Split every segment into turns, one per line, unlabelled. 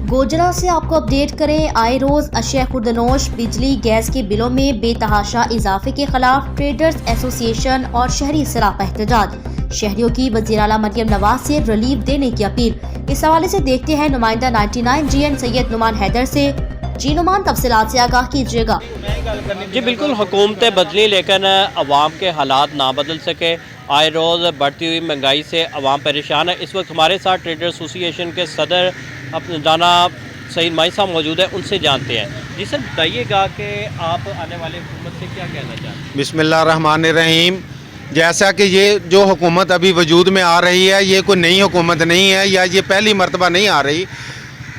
गोजरा से आपको अपडेट करें। आए रोज अशय खुर्दनोश बिजली गैस के बिलों में बेतहाशा इजाफे के खिलाफ ट्रेडर्स एसोसिएशन और शहरी सरापा एहतजाज। शहरियों की वज़ीर आला मरियम नवाज से रिलीफ देने की अपील। इस हवाले से देखते हैं नुमाइंदा 99 GN सैयद नुमान हैदर से। जी नुमान, तफसीलात से आगाह कीजिएगा।
जी बिल्कुल, हुकूमतें बदली लेकिन अवाम के हालात ना बदल सके। आए रोज़ बढ़ती हुई महंगाई से अवाम परेशान है। इस वक्त हमारे साथ ट्रेडर एसोसिएशन के सदर दाना सईद माई साहब मौजूद है, उनसे जानते हैं। जी सर, बताइएगा कि आप आने वाले हुकूमत से क्या कहना चाहते हैं?
बिस्मिल्लाहिर्रहमानिर्रहीम। जैसा कि ये जो हुकूमत अभी वजूद में आ रही है, ये कोई नई हुकूमत नहीं है या ये पहली मरतबा नहीं आ रही।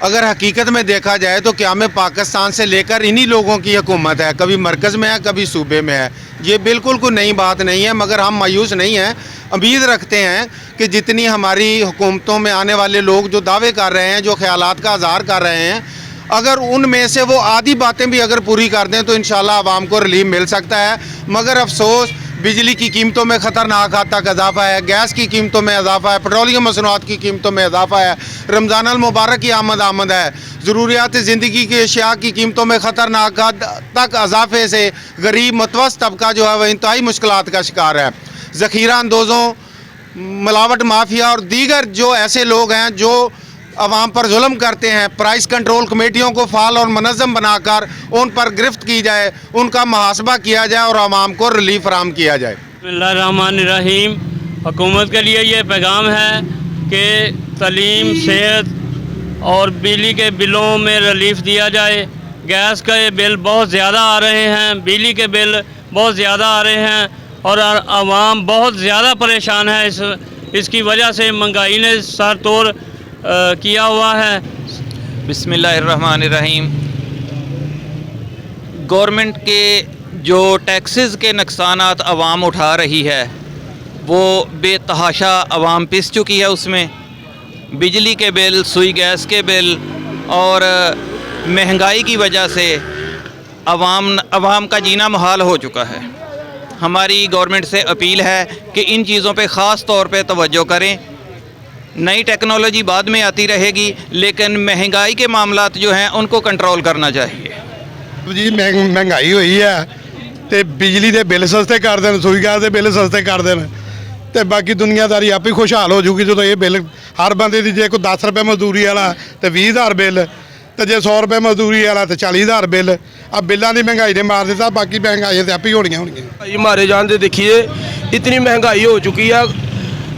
अगर हकीकत में देखा जाए तो क़याम पाकिस्तान से लेकर इन्हीं लोगों की हुकूमत है, कभी मरकज़ में है कभी सूबे में है। ये बिल्कुल कोई नई बात नहीं है, मगर हम मायूस नहीं हैं। उम्मीद रखते हैं कि जितनी हमारी हुकूमतों में आने वाले लोग जो दावे कर रहे हैं, जो ख्यालात का इज़हार कर रहे हैं, अगर उनमें से वो आधी बातें भी अगर पूरी कर दें तो इंशाल्लाह आवाम को रिलीफ मिल सकता है। मगर अफसोस, बिजली की कीमतों में ख़तरनाक हद तक इजाफा है, गैस की कीमतों में इजाफा है, पेट्रोलियम मसनूआत की कीमतों में इजाफा है, रमज़ान अल मुबारक की आमद है, ज़रूरियात ज़िंदगी की अशिया की कीमतों में ख़तरनाक हद तक इजाफे से गरीब मतवसत तबका जो है वह इंतहाई मुश्किलात का शिकार है। ज़ख़ीरा अंदोज़ों, मिलावट माफिया और दीगर जो ऐसे लोग हैं जो अवाम पर जुल्म करते हैं, प्राइस कंट्रोल कमेटियों को फ़ाल और मनज़्ज़म बनाकर उन पर गिरफ्त की जाए, उनका मुहासबा किया जाए और आवाम को रिलीफ फराहम किया जाए।
बिस्मिल्लाहिर्रहमानिर्रहीम। हुकूमत के लिए ये पैगाम है कि तलीम, सेहत और बिजली के बिलों में रिलीफ दिया जाए। गैस के बिल बहुत ज़्यादा आ रहे हैं, बिजली के बिल बहुत ज़्यादा आ रहे हैं और आवाम बहुत ज़्यादा परेशान है। इसकी वजह से महंगाई ने सर तोड़ किया हुआ है।
बिस्मिल्लाहिर्रहमानिर्रहीम। गवर्नमेंट के जो टैक्सेस के नुकसानात आवाम उठा रही है वो बेतहाशा आवाम पिस चुकी है। उसमें बिजली के बिल, सुई गैस के बिल और महंगाई की वजह से आवाम का जीना मुहाल हो चुका है। हमारी गवर्नमेंट से अपील है कि इन चीज़ों पे ख़ास तौर पे तवज्जो करें। नई टेक्नोलॉजी बाद में आती रहेगी, लेकिन महंगाई के मामलात जो हैं उनको कंट्रोल करना चाहिए।
जी महंगाई हुई है तो बिजली के बिल सस्ते कर दें, सुई गैस के बिल सस्ते कर दें तो बाकी दुनियादारी आप ही खुशहाल हो जूगी। जो ये बिल हर बंदे की, जे कोई 10 रुपये मजदूरी वाला तो 20,000 बिल, तो जे 100 रुपये मजदूरी वाला तो 40,000 बिल। अब बिलों की महंगाई ने मार दिता, बाकी महंगाई तो आप ही होनी।
हमारे जानते देखिए इतनी महंगाई हो चुकी है,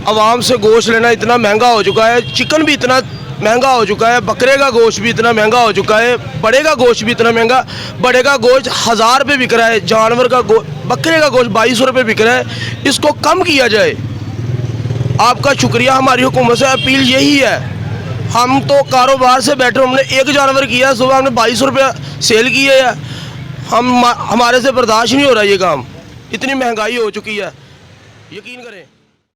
आवाम से गोश्त लेना इतना महंगा हो चुका है, चिकन भी इतना महंगा हो चुका है, बकरे का गोश्त भी इतना महंगा हो चुका है, बड़े का गोश्त भी इतना महंगा। बड़े का गोश्त 1000 रुपये बिक रहा है, जानवर का बकरे का गोश्त 2200 रुपये बिक रहा है। इसको कम किया जाए। आपका शुक्रिया। हमारी हुकूमत से अपील यही है। हम तो कारोबार से बैठे, हमने एक जानवर किया, सुबह हमने 2200 रुपये सेल किए है। हमारे से बर्दाश्त नहीं हो रहा ये काम, इतनी महंगाई हो चुकी है, यकीन करें।